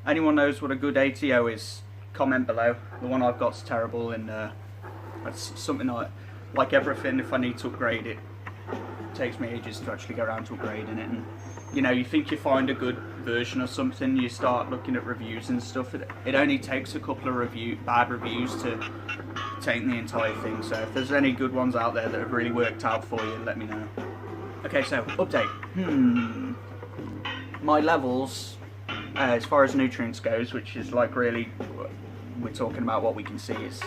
Anyone knows what a good ATO is, comment below. The one I've got's terrible, and it's something like everything, if I need to upgrade it, it takes me ages to actually go around to upgrading it. And you know, you think you find a good version or something, you start looking at reviews and stuff. It only takes a couple of bad reviews to taint the entire thing. So if there's any good ones out there that have really worked out for you, let me know. Okay, so update. My levels, as far as nutrients goes, which is like really, we're talking about what we can see is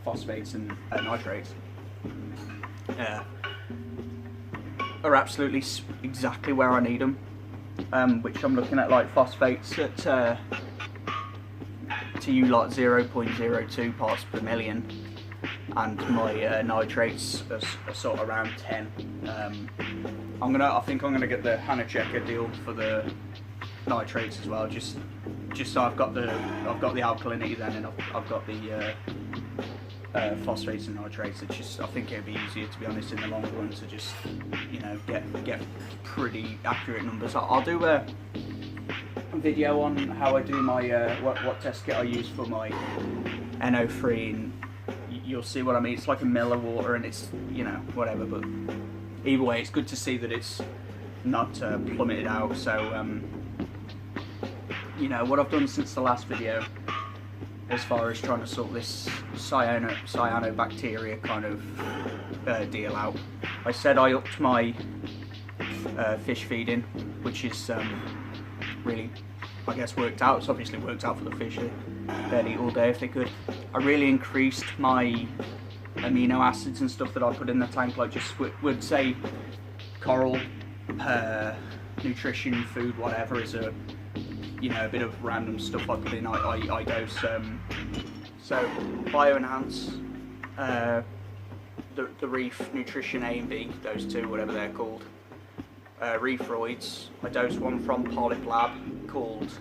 phosphates and nitrates, are absolutely exactly where I need them. Which I'm looking at, like phosphates at TU like 0.02 parts per million, and my nitrates are sort of around 10. I think I'm gonna get the Hannah Checker deal for the nitrates as well, just so I've got the alkalinity then, and I've got the phosphates and nitrates. It's just, I think it'd be easier, to be honest, in the long run to just, you know, get pretty accurate numbers. I'll do a video on how I do my what test kit I use for my NO3, and you'll see what I mean. It's like a mill of water, and it's, you know, whatever, but either way it's good to see that it's not plummeted out. So you know, what I've done since the last video as far as trying to sort this cyanobacteria kind of deal out, I said I upped my fish feeding, which is really, I guess, worked out. It's obviously worked out for the fish. They'd eat all day if they could. I really increased my amino acids and stuff that I put in the tank, like just would say coral, nutrition, food, whatever is a, you know, a bit of random stuff I put in. I dose. So Bio-Enhance, the Reef Nutrition A and B, those two, whatever they're called. Reefroids, I dose one from Polyp Lab called,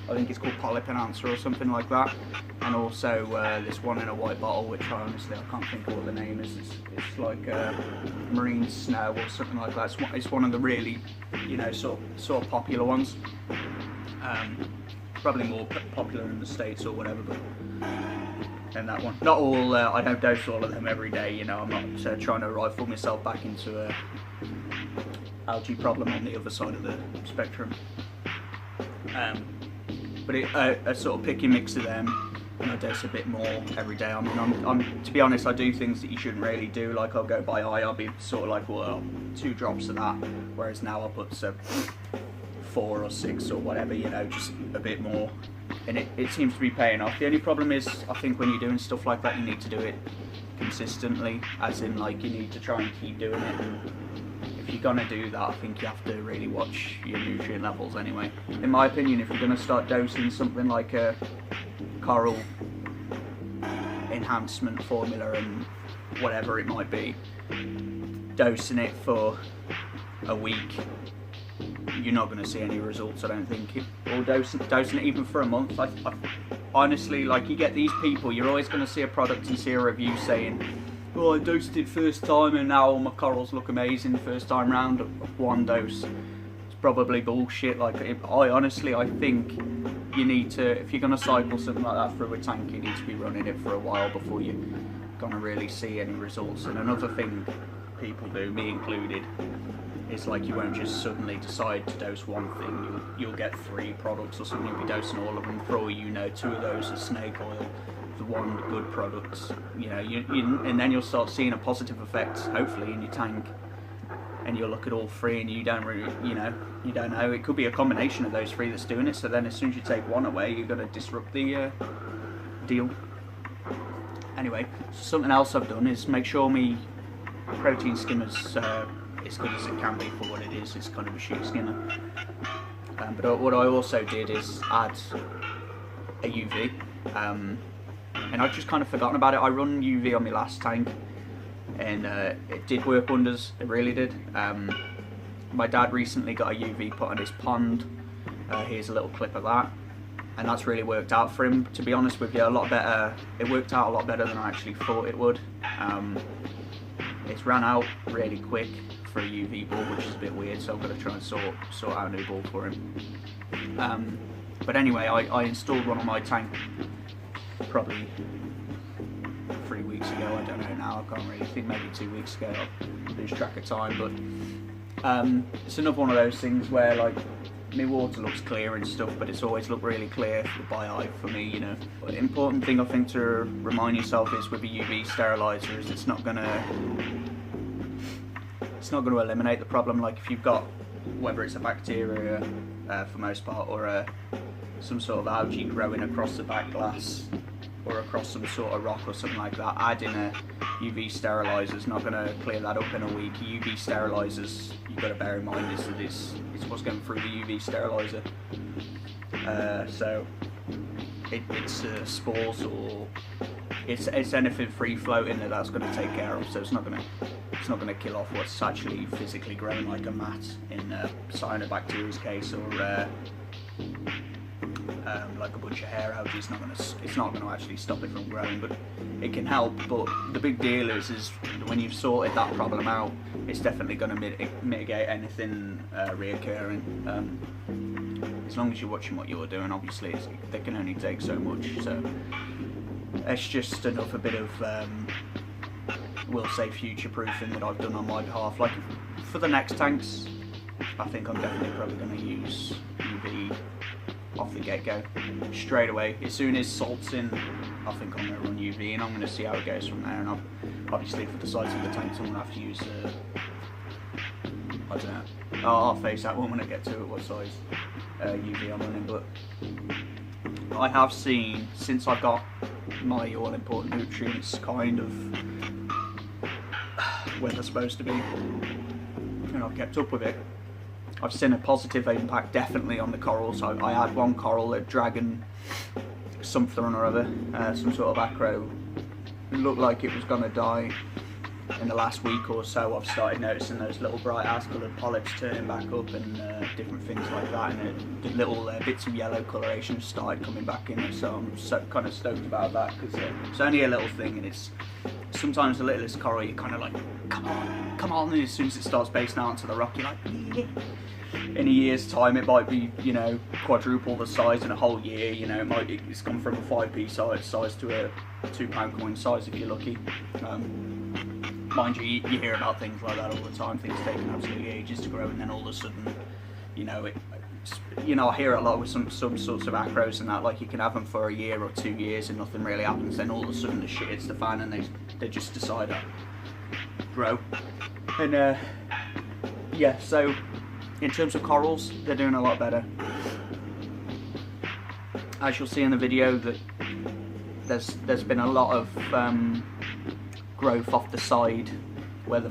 I think it's called Polyp Enhancer or something like that, and also this one in a white bottle, which I can't think of what the name is. It's like marine snow or something like that. It's one of the really, you know, sort of popular ones. Probably more popular in the States or whatever, but and that one. Not all. I don't dose all of them every day. You know, I'm not trying to rifle myself back into a algae problem on the other side of the spectrum. But I sort of pick a mix of them, and I dose a bit more every day. I mean, I'm to be honest, I do things that you shouldn't really do. Like, I'll go by eye. I'll be sort of like, well, 2 drops of that, whereas now I'll put 4 or 6 or whatever, you know, just a bit more, and it seems to be paying off. The only problem is, I think when you're doing stuff like that, you need to do it consistently, as in, like, you need to try and keep doing it, and if you're gonna do that, I think you have to really watch your nutrient levels anyway. In my opinion, if you're gonna start dosing something like a coral enhancement formula and whatever it might be, dosing it for a week, you're not going to see any results, I don't think. Or dosing it even for a month. I honestly, like, you get these people, you're always going to see a product and see a review saying, oh, I dosed it first time and now all my corals look amazing first time round. One dose. It's probably bullshit. Like, I think you need to, if you're going to cycle something like that through a tank, you need to be running it for a while before you're going to really see any results. And another thing people do, me included, it's like you won't just suddenly decide to dose one thing. You'll get 3 products or something, you'll be dosing all of them. For all you know, 2 of those are snake oil, the 1 good product, you know, and then you'll start seeing a positive effect, hopefully, in your tank, and you'll look at all 3 and you don't really, you don't know, it could be a combination of those 3 that's doing it. So then as soon as you take one away, you're going to disrupt the deal. Anyway, something else I've done is make sure my protein skimmer's as good as it can be for what it is. It's kind of a shoe skimmer. But what I also did is add a UV, and I've just kind of forgotten about it. I run UV on my last tank, and it did work wonders. It really did. My dad recently got a UV put on his pond. Here's a little clip of that, and that's really worked out for him. To be honest with you, a lot better. It worked out a lot better than I actually thought it would. It's ran out really quick for a UV bulb, which is a bit weird, so I've got to try and sort out a new bulb for him. But anyway, I installed one on my tank probably 3 weeks ago, I don't know now, I can't really think, maybe 2 weeks ago, I lose track of time, but it's another one of those things where like my water looks clear and stuff, but it's always looked really clear by eye for me, you know. But the important thing I think to remind yourself is with a UV sterilizer is it's not going to eliminate the problem. Like if you've got, whether it's a bacteria for most part, or some sort of algae growing across the back glass or across some sort of rock or something like that, adding a UV sterilizer is not going to clear that up in a week. UV sterilizers, you've got to bear in mind, is that it's what's going through the UV sterilizer. So it's spores, or it's anything free floating that's going to take care of. So it's not going to kill off what's actually physically growing, like a mat in cyanobacteria's case, or like a bunch of hair algae. It's not going to actually stop it from growing, but it can help. But the big deal is when you've sorted that problem out, it's definitely going to mitigate anything reoccurring. As long as you're watching what you're doing, obviously they can only take so much. So it's just another bit of we'll say future proofing that I've done on my behalf. Like for the next tanks, I think I'm definitely probably going to use UV off the get-go, straight away. As soon as salt's in, I think I'm going to run UV, and I'm going to see how it goes from there. And obviously for the size of the tanks, I'm going to have to use I don't know, I'll face that one when I get to it, what size UV I'm running. But I have seen, since I've got my all-important nutrients kind of where they're supposed to be, and I've kept up with it, I've seen a positive impact definitely on the corals. I had one coral, a dragon something or other, some sort of acro. It looked like it was going to die. In the last week or so, I've started noticing those little bright ass coloured polyps turning back up, and different things like that, and the little bits of yellow coloration started coming back in it. So I'm kind of stoked about that, because it's only a little thing, and it's sometimes the littlest coral, you're kind of like, come on, and as soon as it starts basing out onto the rock, you're like, yeah. In a year's time, it might be, you know, quadruple the size. In a whole year, you know, it's gone from a 5p size to a £2 coin size if you're lucky. Mind you, you hear about things like that all the time. Things taking absolutely ages to grow, and then all of a sudden, you know, I hear it a lot with some sorts of acros and that. Like you can have them for a year or 2 years and nothing really happens. Then all of a sudden the shit hits the fan, and they just decide to grow. And yeah, so in terms of corals, they're doing a lot better. As you'll see in the video, that there's been a lot of growth off the side where the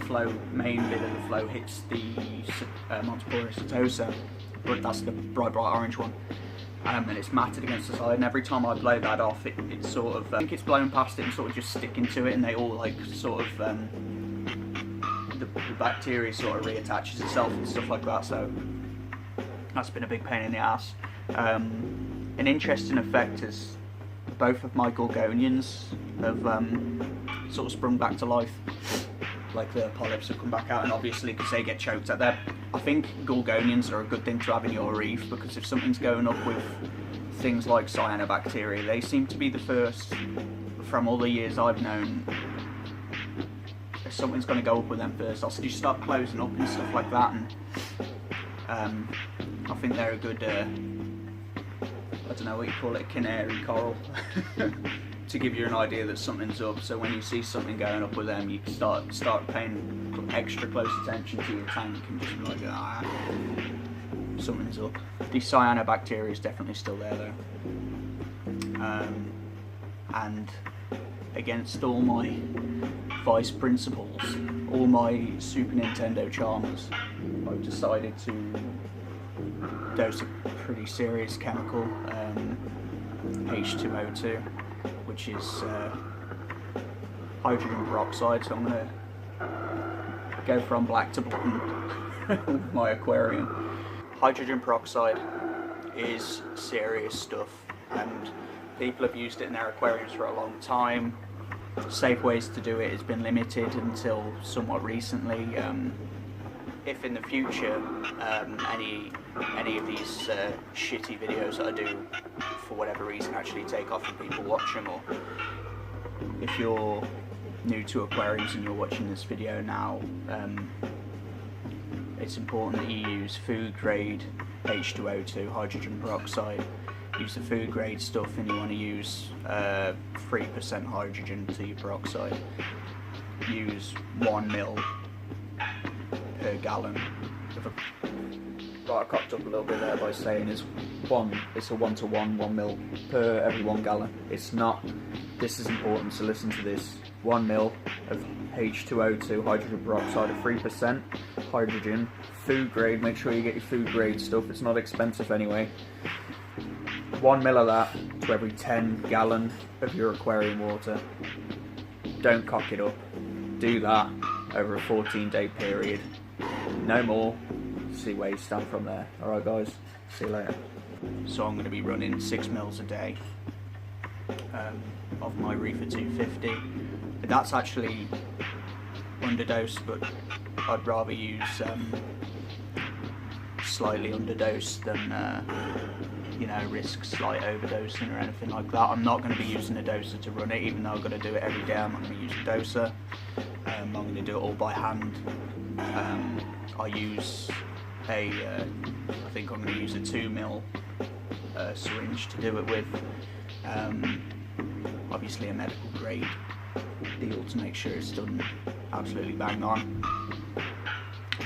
main bit of the flow hits the Montipora setosa, but that's the bright orange one, and it's matted against the side, and every time I blow that off, it sort of, I think it's blown past it and sort of just sticking to it, and they all like sort of, the bacteria sort of reattaches itself and stuff like that, so that's been a big pain in the ass. An interesting effect is both of my gorgonians have sort of sprung back to life. Like the polyps have come back out, and obviously because they get choked at them. I think gorgonians are a good thing to have in your reef, because if something's going up with things like cyanobacteria, they seem to be the first, from all the years I've known, if something's going to go up with them first, I'll just start closing up and stuff like that. And I think they're a good, I don't know what you call it, canary coral, to give you an idea that something's up. So when you see something going up with them, you can start paying extra close attention to your tank and just be like, something's up. The cyanobacteria is definitely still there though. And against all my vice principals, all my Super Nintendo charmers, I've decided to dose a pretty serious chemical, H202, which is hydrogen peroxide. So I'm going to go from black to blonde with my aquarium. Hydrogen peroxide is serious stuff, and people have used it in their aquariums for a long time. Safe ways to do it has been limited until somewhat recently. If in the future any any of these shitty videos that I do for whatever reason actually take off and people watch them, or if you're new to aquariums and you're watching this video now, it's important that you use food grade H202 hydrogen peroxide. Use the food grade stuff, and you want to use 3% hydrogen to your peroxide. Use 1 ml per gallon. Right, I cocked up a little bit there by saying it's a 1-to-1, 1 ml per every 1 gallon. It's not. This is important, so listen to this. 1 ml of H202 hydrogen peroxide of 3% hydrogen, food grade. Make sure you get your food grade stuff. It's not expensive anyway. 1 ml of that to every 10 gallon of your aquarium water. Don't cock it up. Do that over a 14-day period. No more. See where you stand from there. Alright guys, see you later. So I'm going to be running 6 mils a day of my REEFER 250. But that's actually underdosed, but I'd rather use slightly underdosed than risk slight overdosing or anything like that. I'm not going to be using a doser to run it, even though I've got to do it every day. I'm not going to use a doser. I'm going to do it all by hand. I use I think I'm going to use a 2 ml syringe to do it with. Obviously a medical grade deal to make sure it's done absolutely bang on.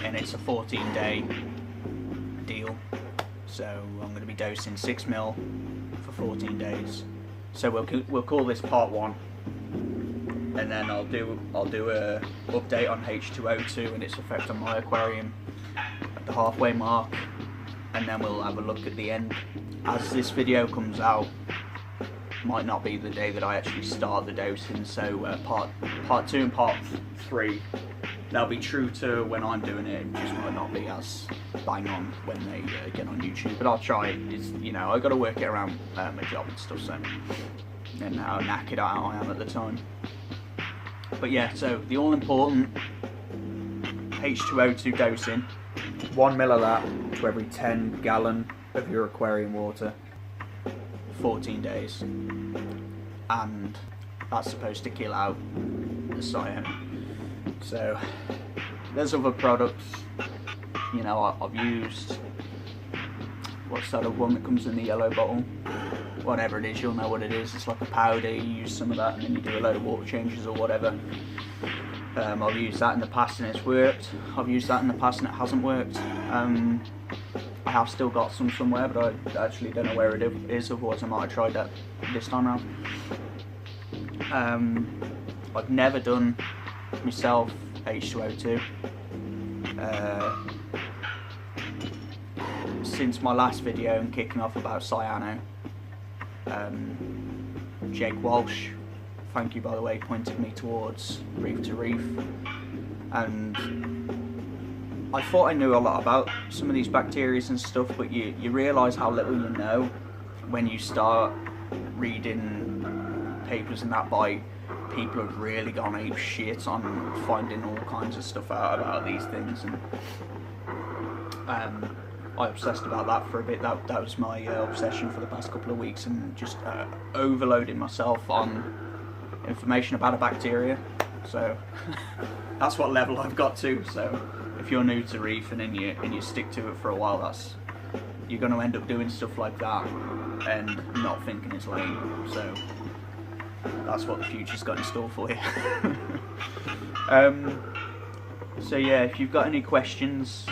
And it's a 14-day deal. So I'm going to be dosing 6 ml for 14 days. So we'll call this part 1, and then I'll do a update on H202 and its effect on my aquarium at the halfway mark, and then we'll have a look at the end. As this video comes out, might not be the day that I actually start the dosing. So part 2 and part 3. They'll be true to when I'm doing it. It just might not be as bang on when they get on YouTube. But I'll try. It's, I got to work it around my job and stuff. So, and how knackered I am at the time. But yeah, so the all-important H202 dosing. 1 ml of that to every 10 gallon of your aquarium water. 14 days. And that's supposed to kill out the CYANO. So there's other products, I've used, what's that other one that comes in the yellow bottle? Whatever it is, you'll know what it is. It's like a powder. You use some of that and then you do a load of water changes or whatever. I've used that in the past and it's worked. I've used that in the past and it hasn't worked. I have still got some somewhere, but I actually don't know where it is, otherwise I might have tried that this time around. I've never done myself H202. Since my last video and kicking off about CYANO, Jake Walsh, thank you by the way, pointed me towards Reef to Reef, and I thought I knew a lot about some of these bacteria and stuff, but you realise how little you know when you start reading papers and that by people who've really gone ape shit on finding all kinds of stuff out about these things. And I obsessed about that for a bit. That was my obsession for the past couple of weeks, and just overloading myself on information about a bacteria. So that's what level I've got to. So if you're new to reef and you stick to it for a while, you're going to end up doing stuff like that and not thinking it's lame. So that's what the future's got in store for you. So yeah, if you've got any questions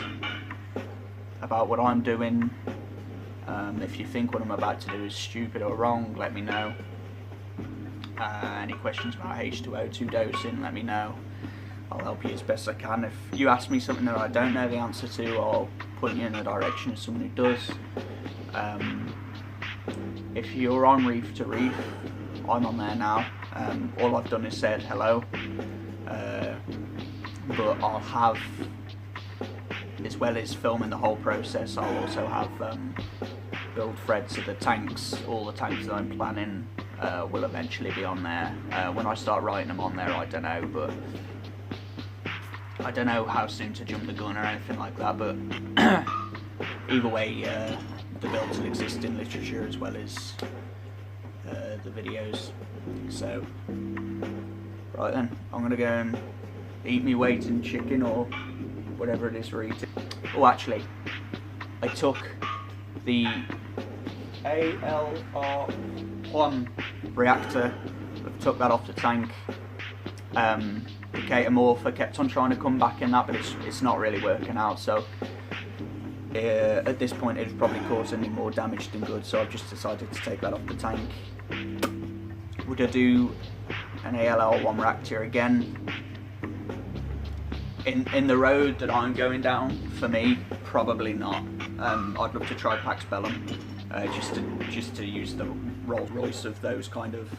about what I'm doing, if you think what I'm about to do is stupid or wrong, let me know. Any questions about H202 dosing, let me know. I'll help you as best I can. If you ask me something that I don't know the answer to, I'll put you in the direction of someone who does. If you're on Reef to Reef, I'm on there now. All I've done is said hello, but I'll have, as well as filming the whole process, I'll also have build threads of the tanks. All the tanks that I'm planning will eventually be on there. When I start writing them on there, I don't know, but I don't know how soon to jump the gun or anything like that, but either way, the builds will exist in literature as well as the videos. So, right then, I'm gonna go and eat me weight in chicken or whatever it is we're eating. Oh, actually, I took the ALR1 reactor. I took that off the tank. The Catamorph, kept on trying to come back in that, but it's not really working out. So at this point, it's probably causing me more damage than good. So I've just decided to take that off the tank. Would I do an ALR1 reactor again? In the road that I'm going down, for me, probably not. I'd love to try Pax Bellum, just to use the Rolls Royce of those kind of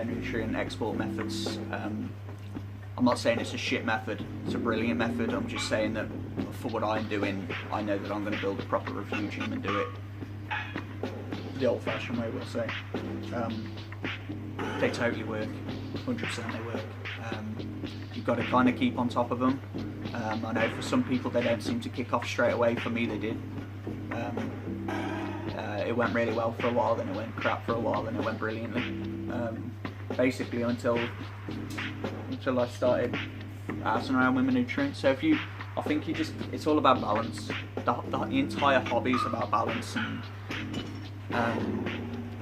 nutrient export methods. I'm not saying it's a shit method, it's a brilliant method. I'm just saying that for what I'm doing, I know that I'm going to build a proper refugium and do it the old-fashioned way, we'll say. They totally work, 100% they work. You've got to kind of keep on top of them. I know for some people they don't seem to kick off straight away. For me they did. It went really well for a while, then it went crap for a while, then it went brilliantly. Basically until I started asking around with my nutrients. So I think it's all about balance. The entire hobby is about balance, and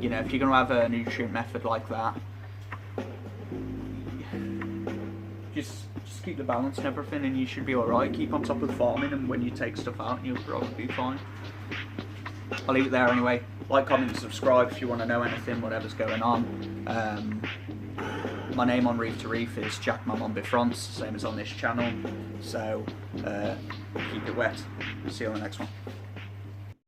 you know, if you're going to have a nutrient method like that, just keep the balance and everything, and you should be alright. Keep on top of farming, and when you take stuff out, you'll probably be fine. I'll leave it there anyway. Like, comment, subscribe if you want to know anything, whatever's going on. My name on Reef to Reef is Jack Mammon Bifrance, same as on this channel. So keep it wet. See you on the next one.